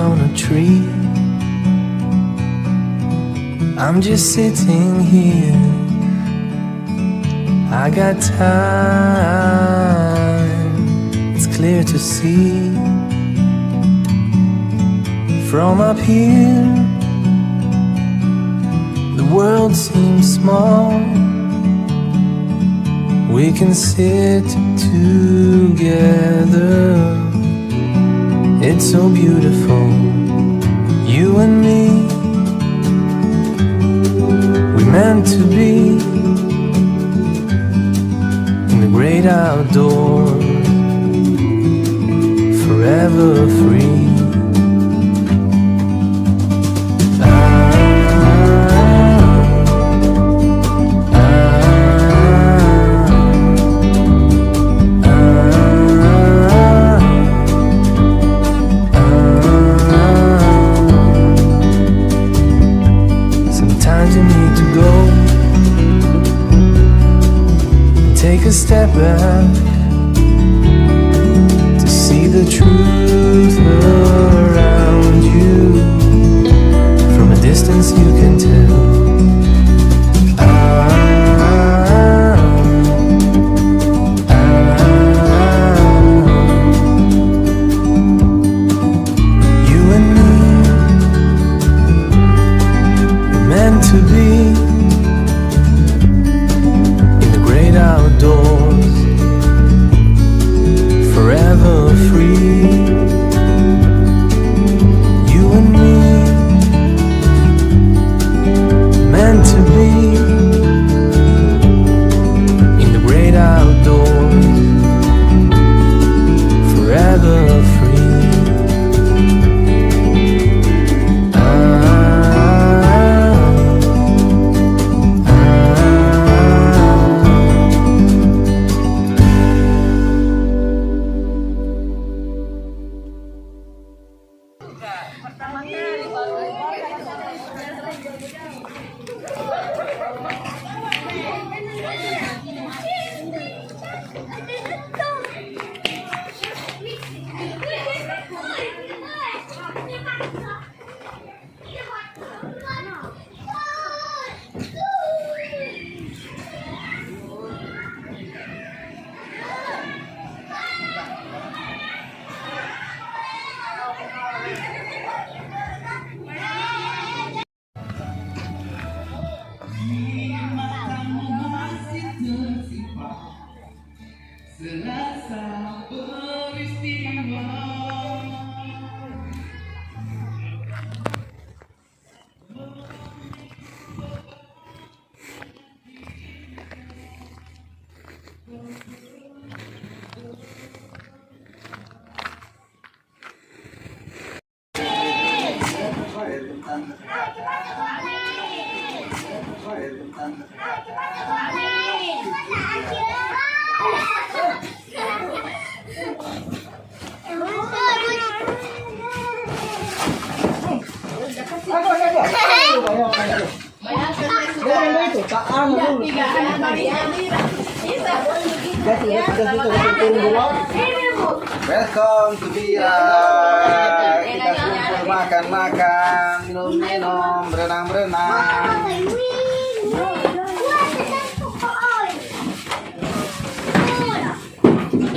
on a tree. I'm just sitting here. I got time, it's clear to see. From up here, the world seems small. We can sit together. It's so beautiful, you and me. We meant to be in the great outdoors, forever free. Take a step back to see the truth around you. From a distance you can tell. You and me were meant to be outdoors, forever free. You and me, meant to be in the great outdoors, forever free. Welcome to Bira. Kita kumpul makan-makan, minum-minum, berenang-berenang.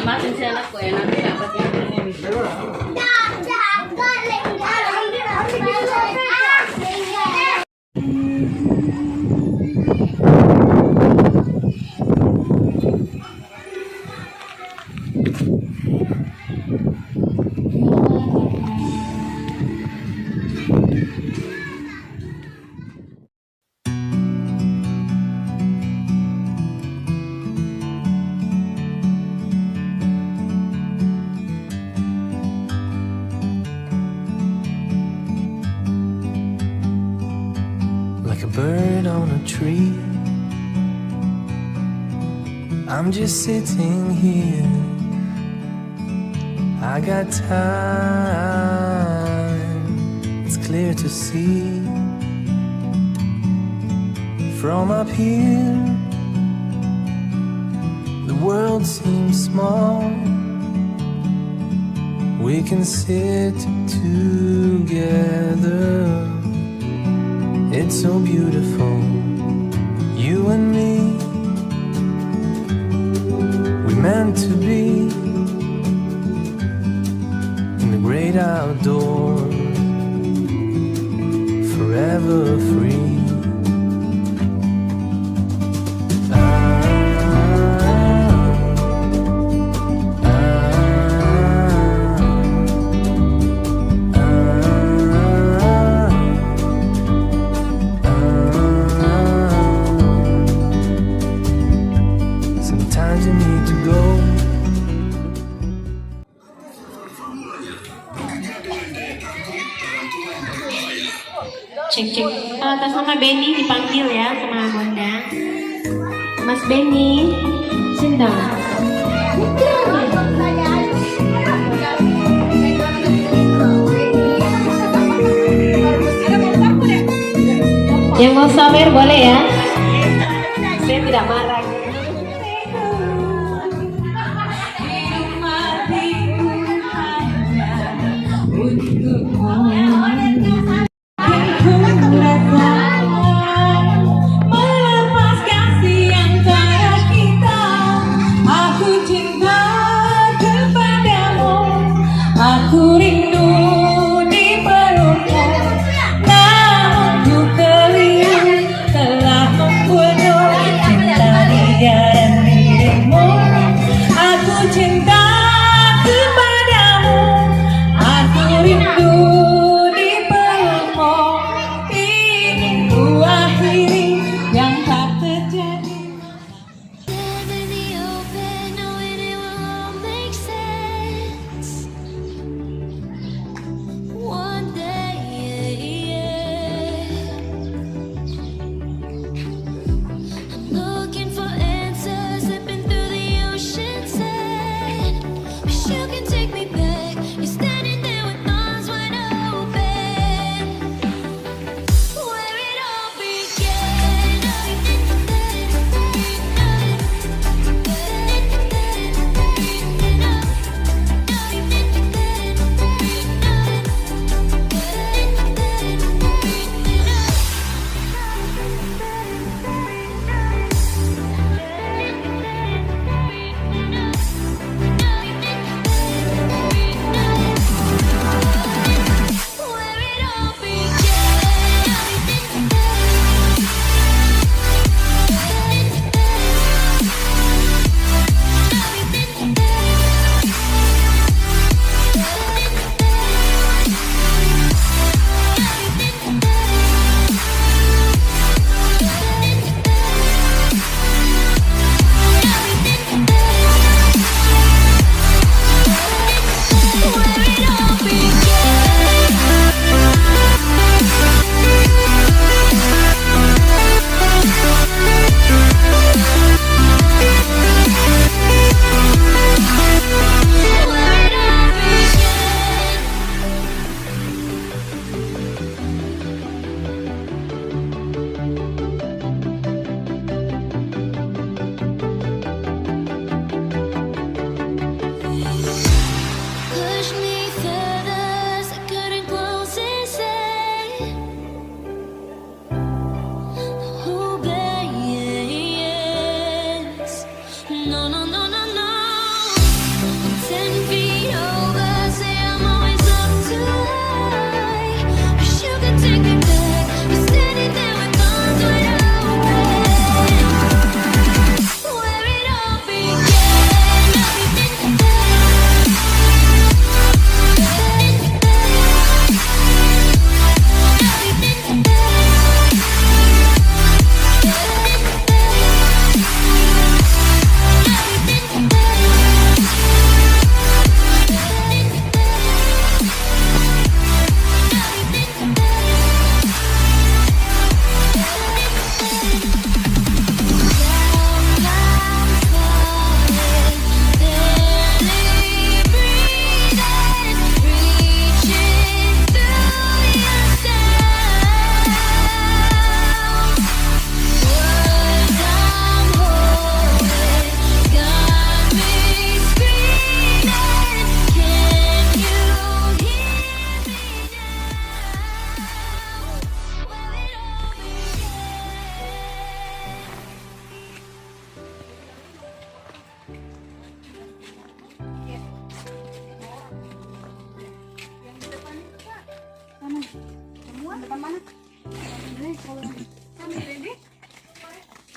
Makin enak kok, enak dapat yang ini. Bird on a tree. I'm just sitting here. I got time, it's clear to see. From up here, the world seems small. We can sit together. It's so beautiful, you and me. We meant to be in the great outdoors, forever free. Sometimes you need to go. Cek cek. Atas nama Benny dipanggil ya sama Bunda. Mas Benny, sendang. Yang mau sawer boleh ya. Saya tidak marah. Melepas kasih antara kita, aku cinta kepadamu, aku rindu di pelukmu. Namun ku keliru telah membunuh cinta di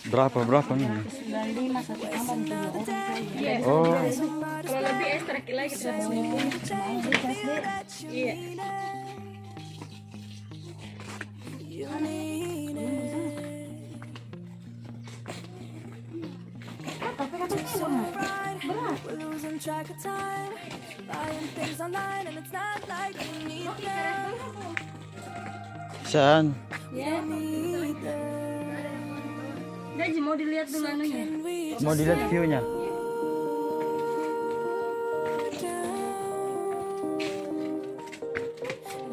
Berapa nih? 95 satu kamar untuk 2 orang saja. Oh, Kalau lebih ekstra lagi kita bawa. Iya. Tapi katanya berat. We're losing track of time, buying things online and it's not like we need them. saan? Ya. Gaji mau dilihat dulu anunya. Mau dilihat view-nya?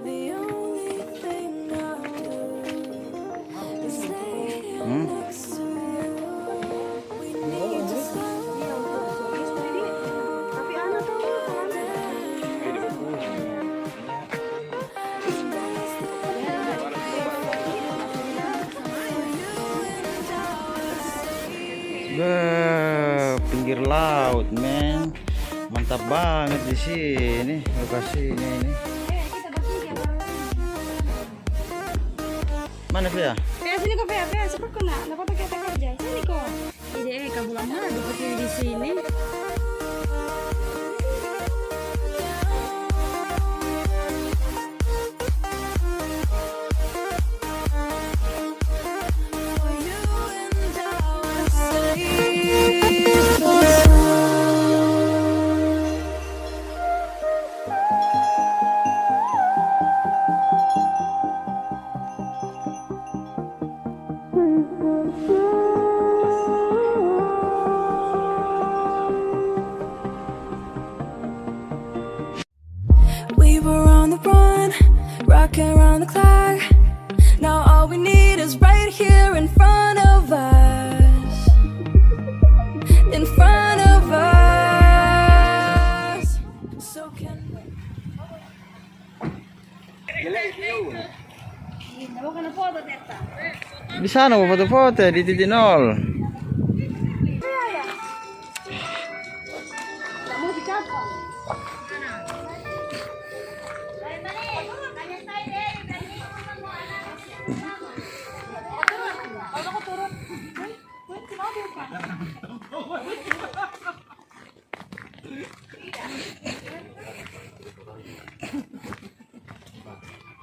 The only thing I do is stay Hmm? next to you. We need to slow Tapi anak tuh Pinggir laut, men. Mantap banget di sini lokasinya ini. Mana Via? Sini kok Pea, cepat kok nak, dapat kita kerja. Sini kok. Ide kabulan mana dapat di sini. for you and I would say. We were on the run, rocking around the clock. Now all we need is right here in front of us. In front of us. So can we? Di sana mau foto-foto di titik nol.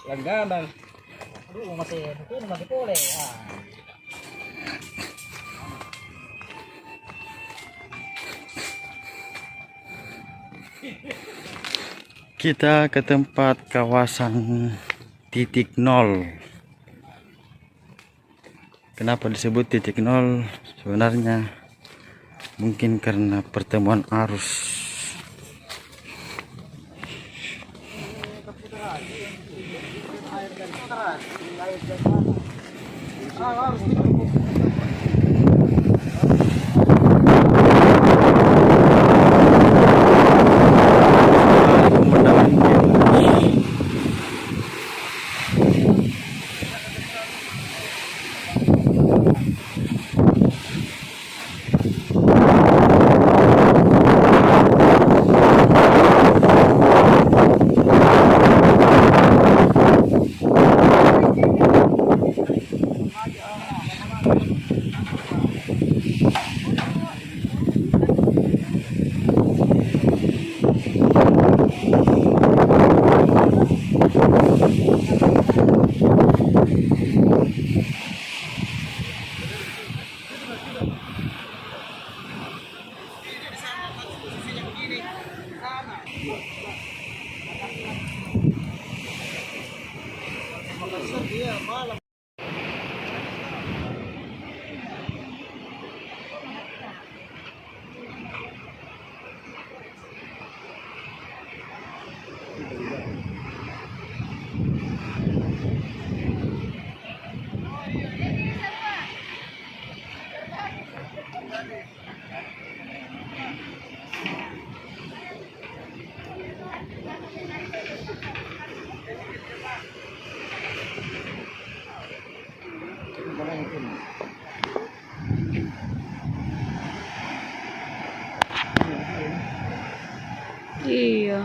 Langganan. Aduh, masih boleh. Kita ke tempat kawasan titik nol. Kenapa disebut titik nol? Sebenarnya mungkin karena pertemuan arus. Iya.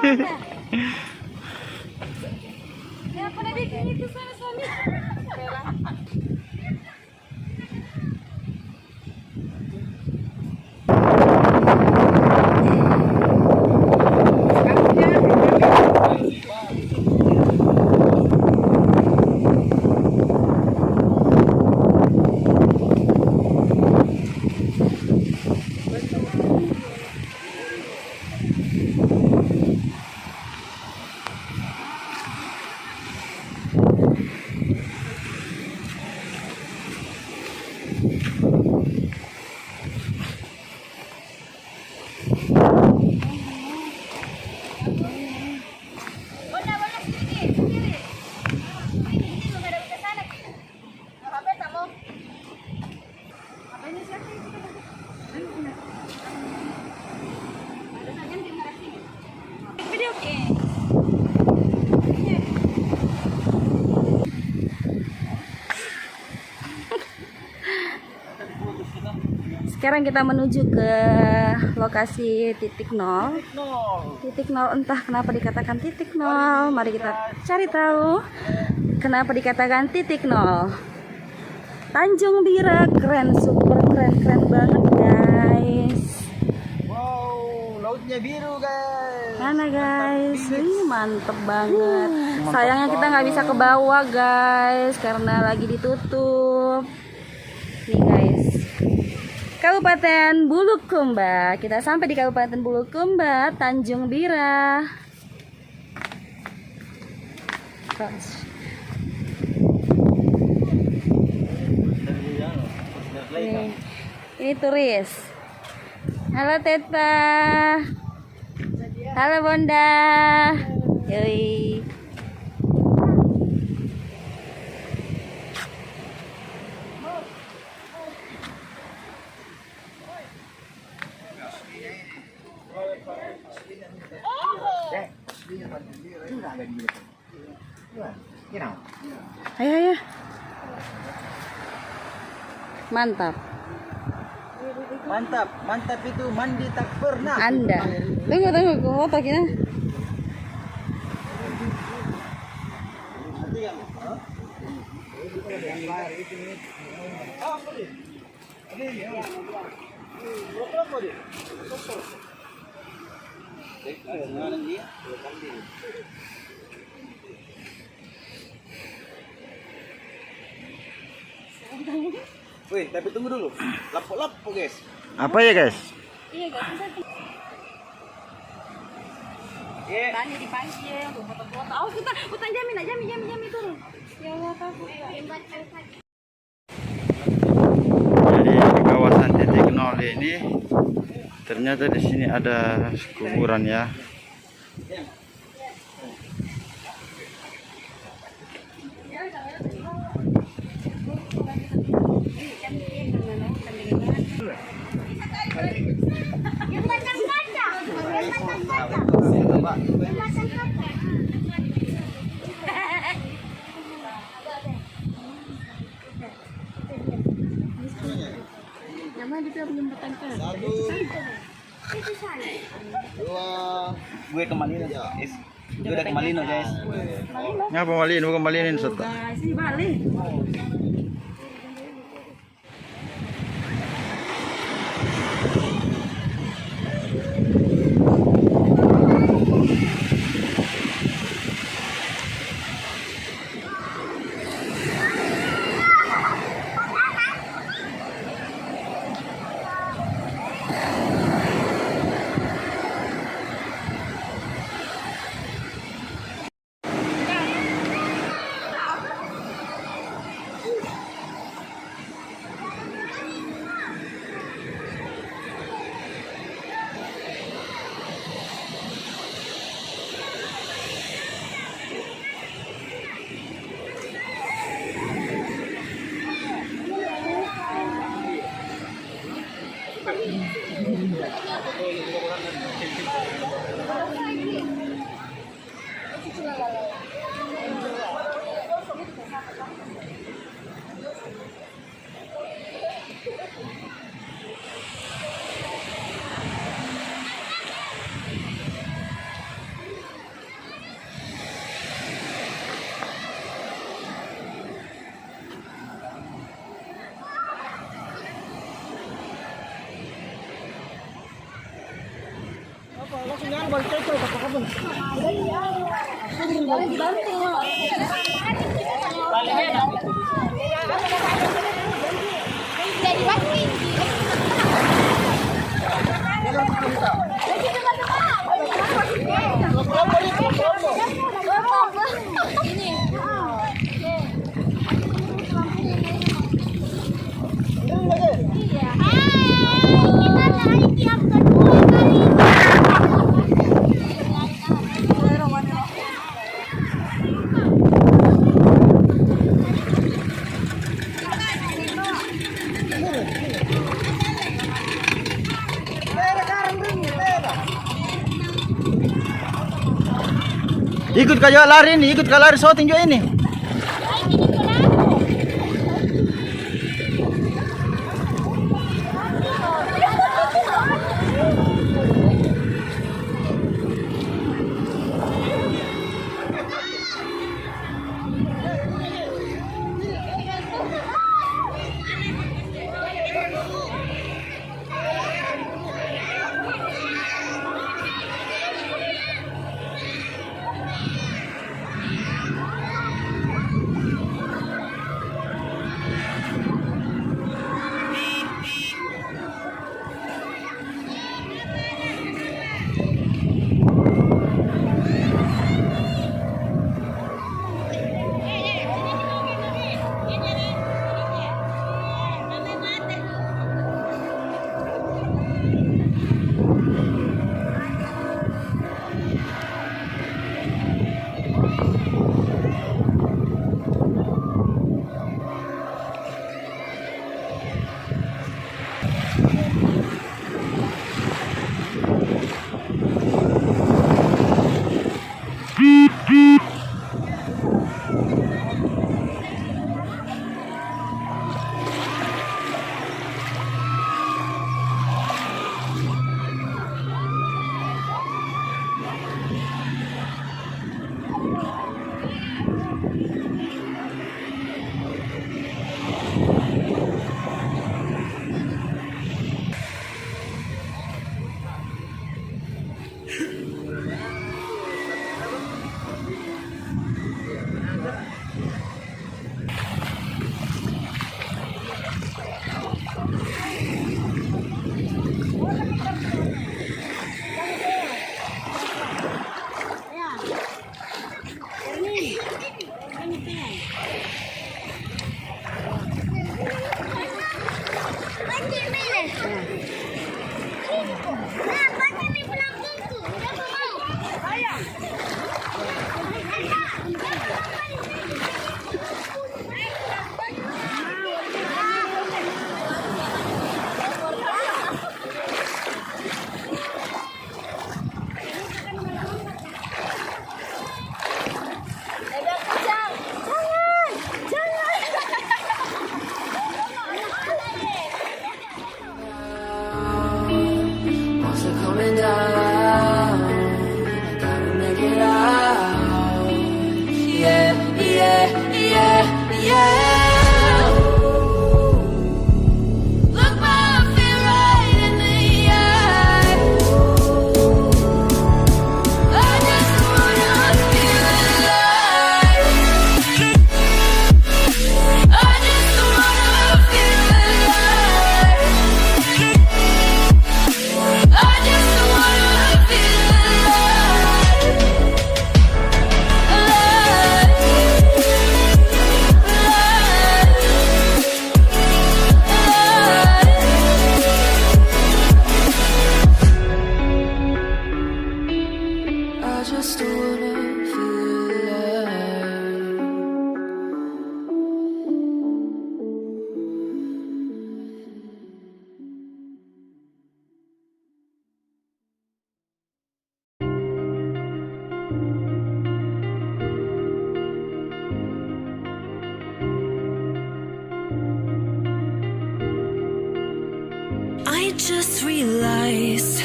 Ya pernah bikin itu sama suami. Video oke. Sekarang kita menuju ke lokasi titik nol. Titik nol, entah kenapa dikatakan titik nol. Mari kita cari tahu kenapa dikatakan titik nol. Tanjung Bira, keren, super keren banget guys. Wow, lautnya biru guys. Mana guys? Ih, mantep banget. Sayangnya kita nggak bisa ke bawah guys karena lagi ditutup. Nih guys, Kabupaten Bulukumba. Kita sampai di Kabupaten Bulukumba, Tanjung Bira. Ini turis. Halo Teta. Halo Bonda. Yoi. Ayo, ayo. Mantap. Mantap, mantap itu mandi tak pernah. Anda. Tunggu, ke foto kita. Wih, tapi tunggu dulu. Lapo-lapo guys. Apa ya guys? Iya guys, tanya dipanggil, foto-foto. Oh, hutan jami turun. Ya Allah, takut. Jadi di kawasan titik nol ini ternyata di sini ada kuburan ya. Gue ke Malino guys. Gue udah ke Malino guys. Ngapa malin? Bukan malinin serta. Sini balik. Ikut ke lari ini, ikut ke lari shooting juga ini. I just realized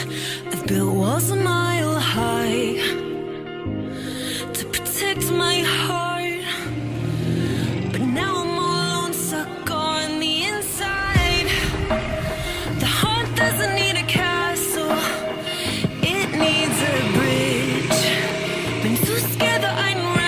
I've built walls a mile high to protect my heart, but now I'm all alone, stuck on the inside. The heart doesn't need a castle, it needs a bridge. Been too scared that I'm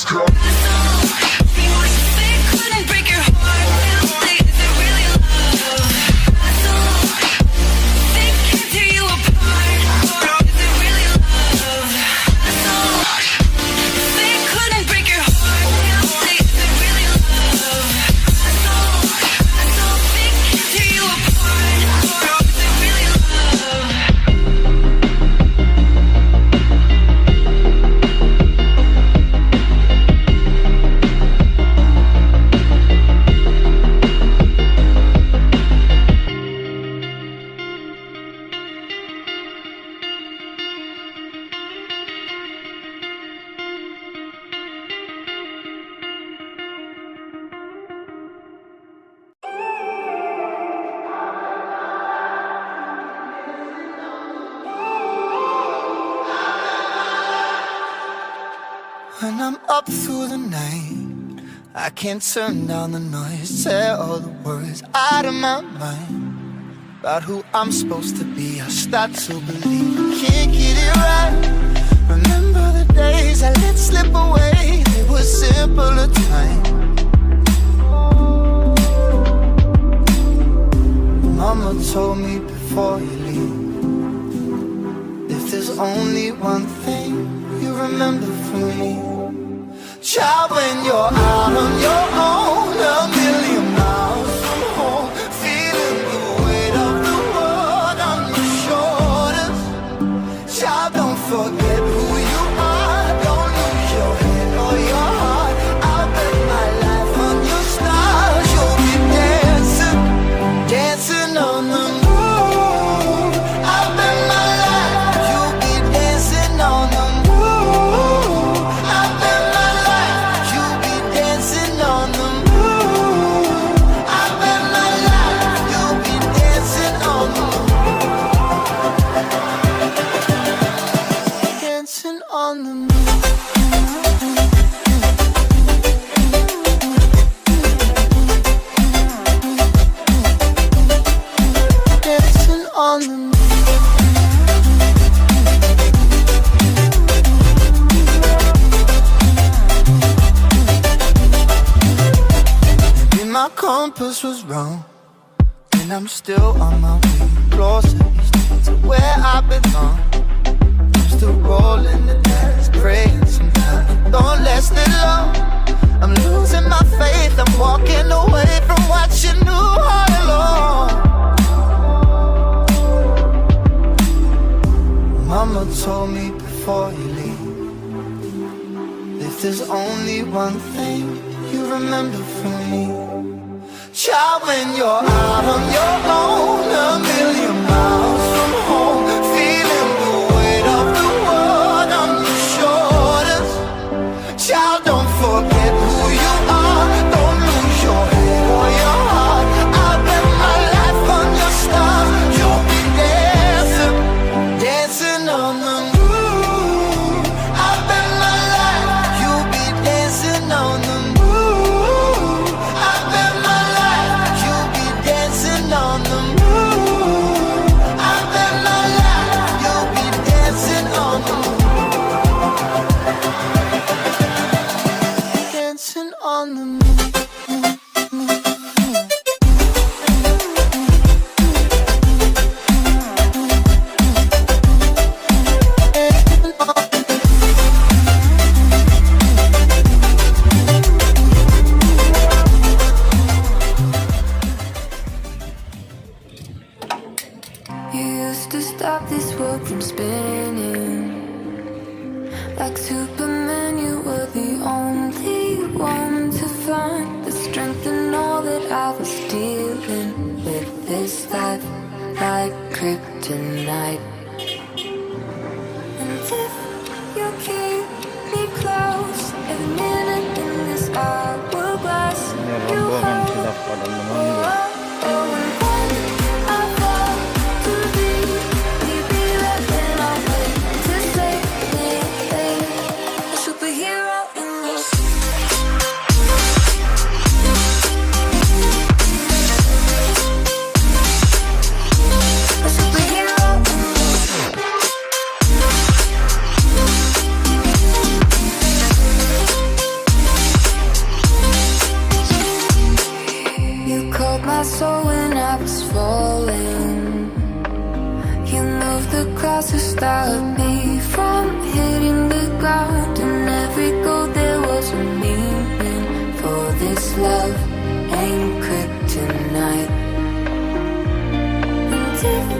couldn't break your heart. Is it really love? They can't tear you apart. Is it really love? They couldn't break your heart. Is it really love? They can't tear you apart. Is it really love? When I'm up through the night, I can't turn down the noise. Say all the words out of my mind about who I'm supposed to be. I start to believe I can't get it right. Remember the days I let slip away. They were simpler times. Mama told me before you leave, if there's only one thing you remember from me, child, when you're out on your own, a million miles from home, feeling the weight of the world on your shoulders. Child, don't forget who you are, don't lose your head or your heart. I'll bet my life on your stars. You'll be dancing, dancing on the moon. I'll bet my life you'll be dancing on the moon. I'll bet my life you'll be dancing on the moon. I bet my life you'll be dancing on the moon. Dancing on the moon. Dancing on the moon. Maybe my compass was wrong, and I'm still on my way closer each day to where I belong. I'm still rolling the dice, praying sometimes it don't last that long. I'm losing my faith, I'm walking away from what you knew all along. Mama told me before you leave, if there's only one thing you remember from me, child, when you're out on your own, a million miles from home, feeling the weight of the world on your shoulders. Child, don't forget who you are, don't lose your head or your heart. I'll bet my life on your stars. You'll be dancing, dancing on the moon. I bet my life you'll be dancing on the moon. I bet my life you'll be dancing on the moon. I bet my life you'll be dancing on the moon. Dancing on the moon. You used to stop this world from spinning. Like Superman, you were the only one to find the strength in all that I was dealing with. This life like kryptonite. And if you keep me close, every minute in this hourglass, Ini you rombongan hold. sudah pada menunggu. Oh, and when I fall to thee, leave me left and I'll wait to save me. A superhero in this. A superhero in this. the clouds to stop me from hitting the ground. And every goal there was a meaning. For this love ain't kryptonite. And if